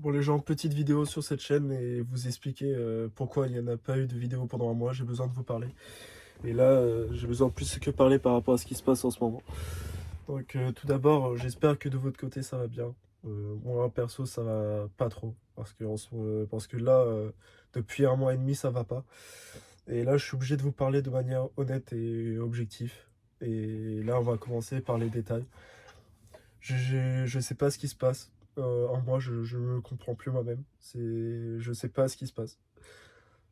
Bon les gens, petite vidéo sur cette chaîne et vous expliquer pourquoi il n'y en a pas eu de vidéo pendant un mois, j'ai besoin de vous parler. Et là, j'ai besoin de plus que parler par rapport à ce qui se passe en ce moment. Donc tout d'abord, j'espère que de votre côté ça va bien. Moi perso ça va pas trop, parce que là, depuis un mois et demi ça va pas. Et là je suis obligé de vous parler de manière honnête et objective. Et là on va commencer par les détails. Je sais pas ce qui se passe. En moi, je me comprends plus moi-même. Je sais pas ce qui se passe.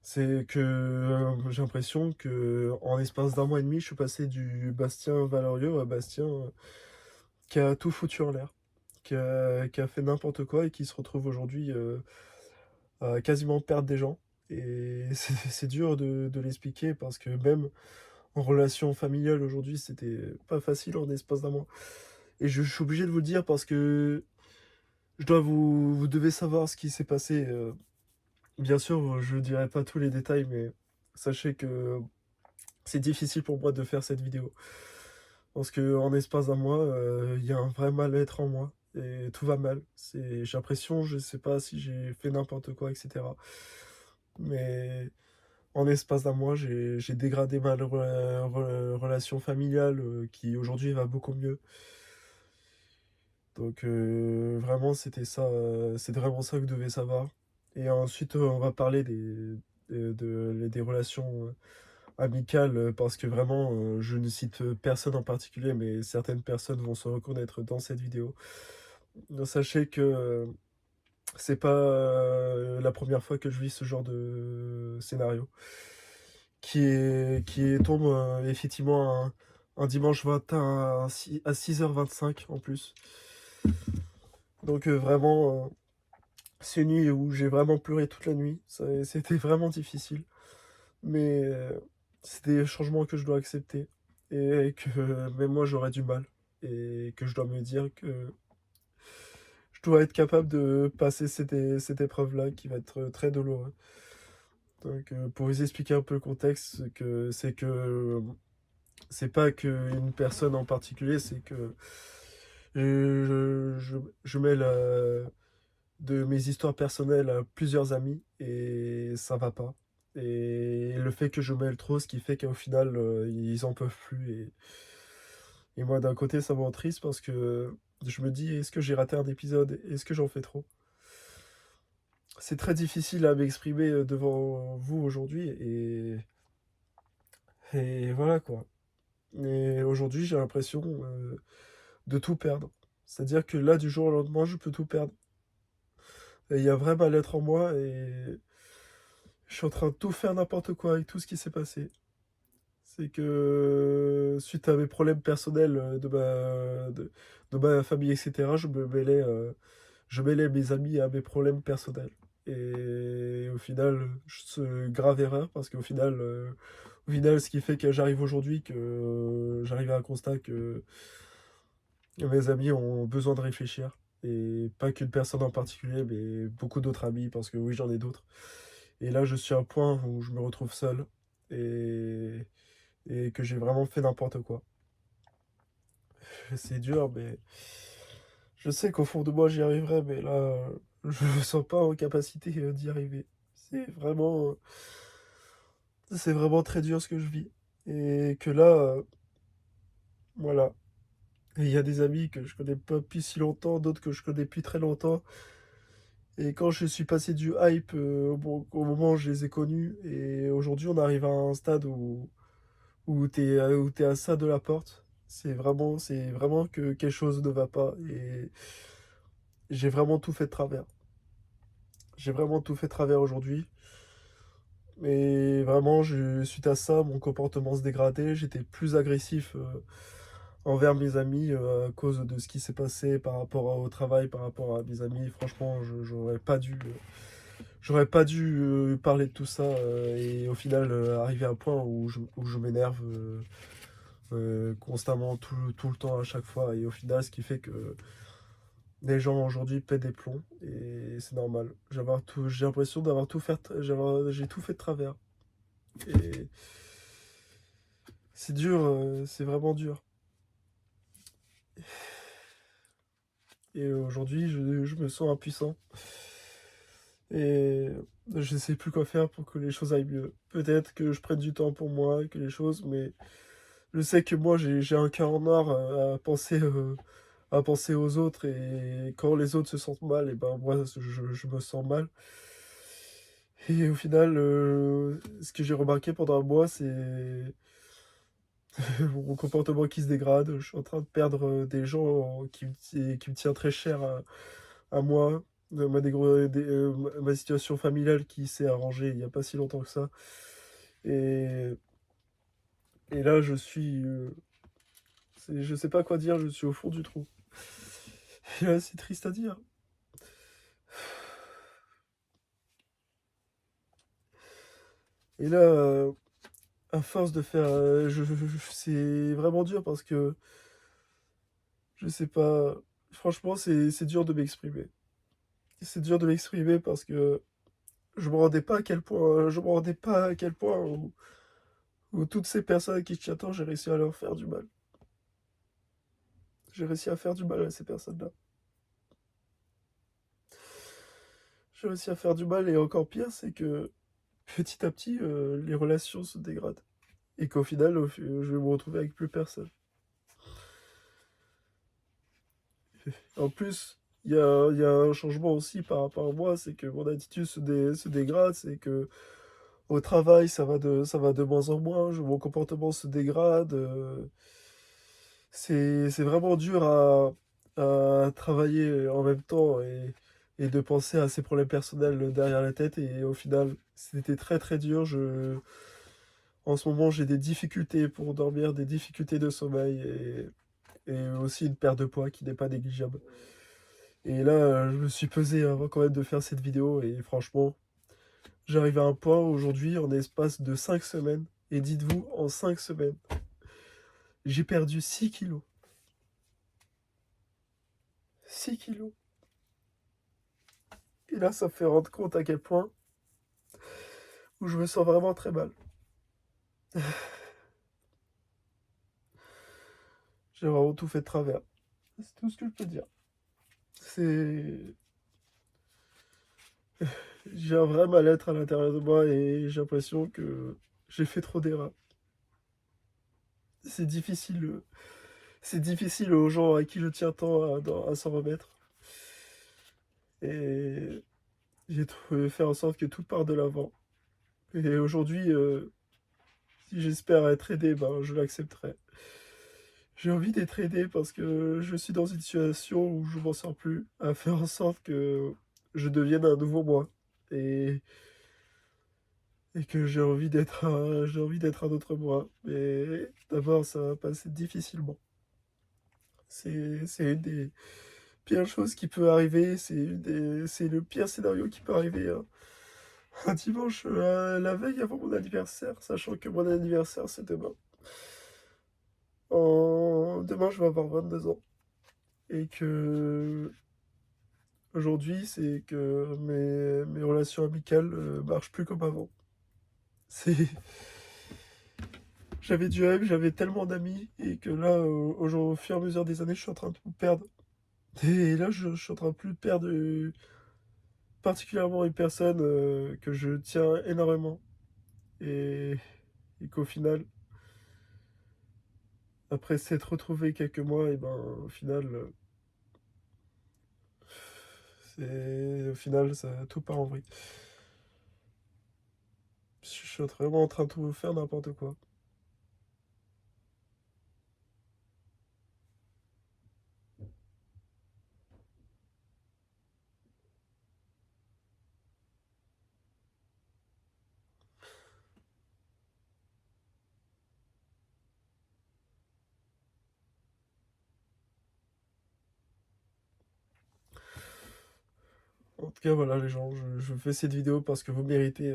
C'est que j'ai l'impression que en l'espace d'un mois et demi, je suis passé du Bastien Valorieux à Bastien qui a tout foutu en l'air, qui a fait n'importe quoi et qui se retrouve aujourd'hui à quasiment perdre des gens. Et c'est dur de l'expliquer parce que même en relation familiale aujourd'hui, c'était pas facile en l'espace d'un mois. Et je suis obligé de vous le dire parce que vous devez savoir ce qui s'est passé. Bien sûr, je ne dirai pas tous les détails, mais sachez que c'est difficile pour moi de faire cette vidéo. Parce que en espace d'un mois, il y a un vrai mal-être en moi. Et tout va mal. J'ai l'impression, je sais pas si j'ai fait n'importe quoi, etc. Mais en espace d'un mois, j'ai dégradé ma relation familiale qui aujourd'hui va beaucoup mieux. Donc vraiment, c'est vraiment ça que vous devez savoir. Et ensuite, on va parler des relations amicales, parce que vraiment, je ne cite personne en particulier, mais certaines personnes vont se reconnaître dans cette vidéo. Donc, sachez que c'est pas la première fois que je vis ce genre de scénario, tombe effectivement un dimanche matin à 6h25 en plus. Donc vraiment, c'est une nuit où j'ai vraiment pleuré toute la nuit. C'était vraiment difficile. Mais c'est des changements que je dois accepter. Et que même moi j'aurais du mal. Et que je dois me dire que je dois être capable de passer cette épreuve-là qui va être très douloureuse. Donc pour vous expliquer un peu le contexte, c'est que c'est pas qu'une personne en particulier, c'est que je mêle de mes histoires personnelles à plusieurs amis et ça va pas. Et le fait que je mêle trop, ce qui fait qu'au final, ils en peuvent plus. Et moi, d'un côté, ça me rend triste parce que je me dis, est-ce que j'ai raté un épisode? Est-ce que j'en fais trop? C'est très difficile à m'exprimer devant vous aujourd'hui et voilà quoi. Et aujourd'hui, j'ai l'impression de tout perdre. C'est-à-dire que là, du jour au lendemain, je peux tout perdre. Et il y a vrai mal-être en moi et je suis en train de tout faire n'importe quoi avec tout ce qui s'est passé. C'est que suite à mes problèmes personnels de ma famille, etc., je mêlais mes amis à mes problèmes personnels. Et au final, c'est grave erreur parce au final, ce qui fait que j'arrive aujourd'hui, que j'arrive à un constat que mes amis ont besoin de réfléchir. Et pas qu'une personne en particulier, mais beaucoup d'autres amis, parce que oui, j'en ai d'autres. Et là, je suis à un point où je me retrouve seul et, et que j'ai vraiment fait n'importe quoi. C'est dur, mais je sais qu'au fond de moi, j'y arriverai, mais là, je me sens pas en capacité d'y arriver. C'est vraiment très dur ce que je vis. Et que là, voilà. Et il y a des amis que je connais pas depuis si longtemps, d'autres que je connais depuis très longtemps. Et quand je suis passé du hype au moment où je les ai connus, et aujourd'hui on arrive à un stade où t'es à ça de la porte, c'est vraiment que quelque chose ne va pas. Et j'ai vraiment tout fait de travers. J'ai vraiment tout fait de travers aujourd'hui. Mais vraiment, suite à ça, mon comportement se dégradait. J'étais plus agressif envers mes amis à cause de ce qui s'est passé par rapport au travail, par rapport à mes amis. Franchement, j'aurais pas dû parler de tout ça et au final arriver à un point où je m'énerve constamment, tout le temps, à chaque fois. Et au final, ce qui fait que les gens aujourd'hui pètent des plombs et c'est normal. J'ai l'impression d'avoir tout fait, j'ai tout fait de travers. Et c'est dur, c'est vraiment dur. Et aujourd'hui, je me sens impuissant. Et je sais plus quoi faire pour que les choses aillent mieux. Peut-être que je prenne du temps pour moi, que les choses, mais je sais que moi j'ai un cœur en or à penser aux autres et quand les autres se sentent mal, et ben moi je me sens mal. Et au final, ce que j'ai remarqué pendant un mois, c'est mon comportement qui se dégrade. Je suis en train de perdre des gens qui me tiennent très cher à moi. Ma situation familiale qui s'est arrangée il n'y a pas si longtemps que ça. Et, et là, je sais pas quoi dire, je suis au fond du trou. Et là, c'est triste à dire. Et là, à force de faire. C'est vraiment dur parce que je sais pas. Franchement, c'est dur de m'exprimer. C'est dur de m'exprimer parce que je me rendais pas à quel point. Je me rendais pas à quel point où toutes ces personnes à qui je tiens tant, j'ai réussi à leur faire du mal. J'ai réussi à faire du mal à ces personnes-là. J'ai réussi à faire du mal et encore pire, c'est que petit à petit, les relations se dégradent. Et qu'au final, je vais me retrouver avec plus personne. En plus, il y a un changement aussi par rapport à moi, c'est que mon attitude se dégrade, c'est que au travail, ça va de moins en moins, mon comportement se dégrade. C'est vraiment dur à travailler en même temps et de penser à ses problèmes personnels derrière la tête. Et au final, c'était très très dur. En ce moment, j'ai des difficultés pour dormir, des difficultés de sommeil et aussi une perte de poids qui n'est pas négligeable. Et là, je me suis pesé avant quand même de faire cette vidéo et franchement, j'arrive à un point aujourd'hui en espace de 5 semaines. Et dites-vous, en 5 semaines, j'ai perdu 6 kilos. 6 kilos. Et là, ça me fait rendre compte à quel point où je me sens vraiment très mal. J'ai vraiment tout fait de travers. C'est tout ce que je peux dire. C'est... J'ai un vrai mal-être à l'intérieur de moi et j'ai l'impression que j'ai fait trop d'erreurs. C'est difficile, c'est difficile aux gens à qui je tiens tant à s'en remettre. Et j'ai trouvé faire en sorte que tout parte de l'avant. Et aujourd'hui, si j'espère être aidé, ben, je l'accepterai. J'ai envie d'être aidé parce que je suis dans une situation où je m'en sors plus, à faire en sorte que je devienne un nouveau moi. Et, et que j'ai envie d'être un autre moi. Mais d'abord, ça va passer difficilement. C'est une des pires choses qui peut arriver. C'est le pire scénario qui peut arriver, hein. Un dimanche, la veille avant mon anniversaire, sachant que mon anniversaire c'est demain. Demain, je vais avoir 22 ans. Et que aujourd'hui, c'est que mes relations amicales marchent plus comme avant. C'est... J'avais du rêve, j'avais tellement d'amis, et que là, au fur et à mesure des années, je suis en train de tout perdre. Et là, je suis en train de plus perdre particulièrement une personne que je tiens énormément. Et, et qu'au final, après s'être retrouvé quelques mois, et ben au final, au final, ça tout part en vrille. Je suis vraiment en train de tout faire n'importe quoi. En tout cas, voilà les gens, je fais cette vidéo parce que vous méritez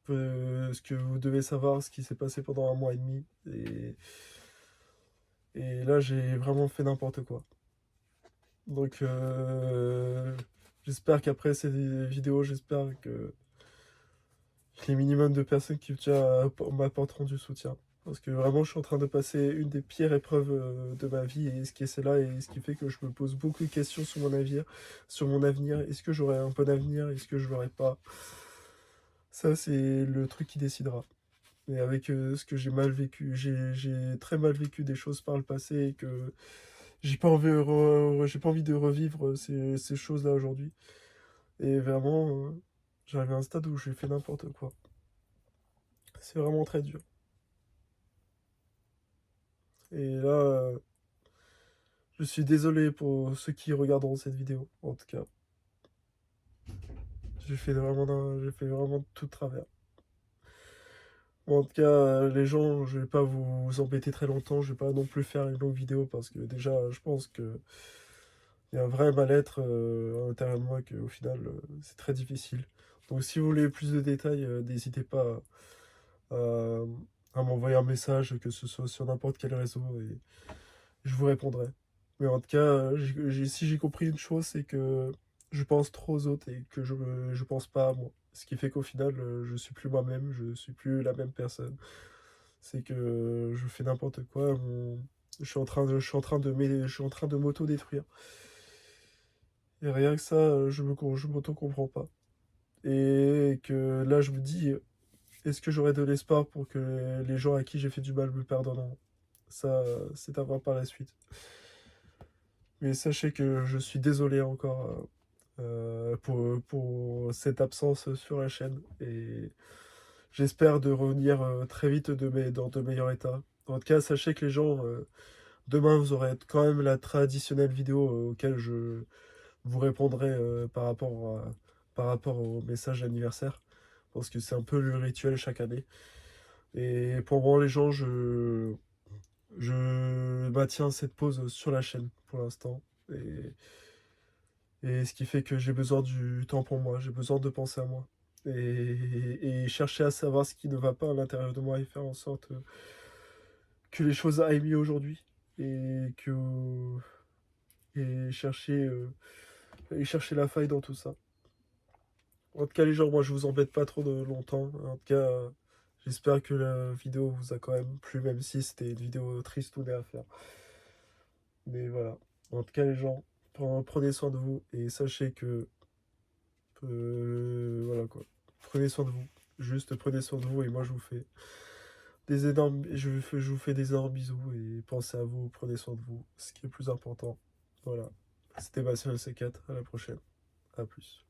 ce que vous devez savoir, ce qui s'est passé pendant un mois et demi. Et là, j'ai vraiment fait n'importe quoi. Donc, j'espère qu'après cette vidéo, j'espère que les minimums de personnes qui me tiennent m'apporteront du soutien. Parce que vraiment, je suis en train de passer une des pires épreuves de ma vie, et ce qui est celle-là, et ce qui fait que je me pose beaucoup de questions sur mon avenir, sur mon avenir. Est-ce que j'aurai un bon avenir? Est-ce que je l'aurai pas? Ça, c'est le truc qui décidera. Et avec ce que j'ai mal vécu, j'ai très mal vécu des choses par le passé, et que j'ai pas envie de revivre ces choses-là aujourd'hui. Et vraiment, j'arrive à un stade où j'ai fait n'importe quoi. C'est vraiment très dur. Et là, je suis désolé pour ceux qui regarderont cette vidéo, en tout cas. J'ai fait vraiment tout de travers. Bon, en tout cas, les gens, je vais pas vous embêter très longtemps, je vais pas non plus faire une longue vidéo parce que déjà, je pense que il y a un vrai mal-être à l'intérieur de moi qu'au final, c'est très difficile. Donc, si vous voulez plus de détails, n'hésitez pas à, à m'envoyer un message, que ce soit sur n'importe quel réseau, et je vous répondrai. Mais en tout cas, si j'ai compris une chose, c'est que je pense trop aux autres et que je pense pas à moi. Ce qui fait qu'au final, je suis plus moi-même, je suis plus la même personne. C'est que je fais n'importe quoi. Je suis en train de m'auto-détruire. Et rien que ça, je m'auto-comprends pas. Et que là, je vous dis, est-ce que j'aurai de l'espoir pour que les gens à qui j'ai fait du mal me pardonneront? Ça, c'est à voir par la suite. Mais sachez que je suis désolé encore pour cette absence sur la chaîne. Et j'espère de revenir très vite dans de meilleurs états. En tout cas, sachez que les gens, demain, vous aurez quand même la traditionnelle vidéo auquel je vous répondrai par rapport au message d'anniversaire. Parce que c'est un peu le rituel chaque année. Et pour moi, les gens, je maintiens cette pause sur la chaîne pour l'instant. Et ce qui fait que j'ai besoin du temps pour moi, j'ai besoin de penser à moi. Et chercher à savoir ce qui ne va pas à l'intérieur de moi, et faire en sorte que les choses aillent mieux aujourd'hui. Et que et chercher, euh, et chercher la faille dans tout ça. En tout cas, les gens, moi je vous embête pas trop de longtemps. En tout cas, j'espère que la vidéo vous a quand même plu, même si c'était une vidéo triste ou à faire. Mais voilà. En tout cas, les gens, prenez soin de vous, et sachez que voilà quoi. Prenez soin de vous. Juste prenez soin de vous, et moi je vous fais je vous fais des énormes bisous, et pensez à vous, prenez soin de vous, ce qui est le plus important. Voilà. C'était Bastien C4, à la prochaine. À plus.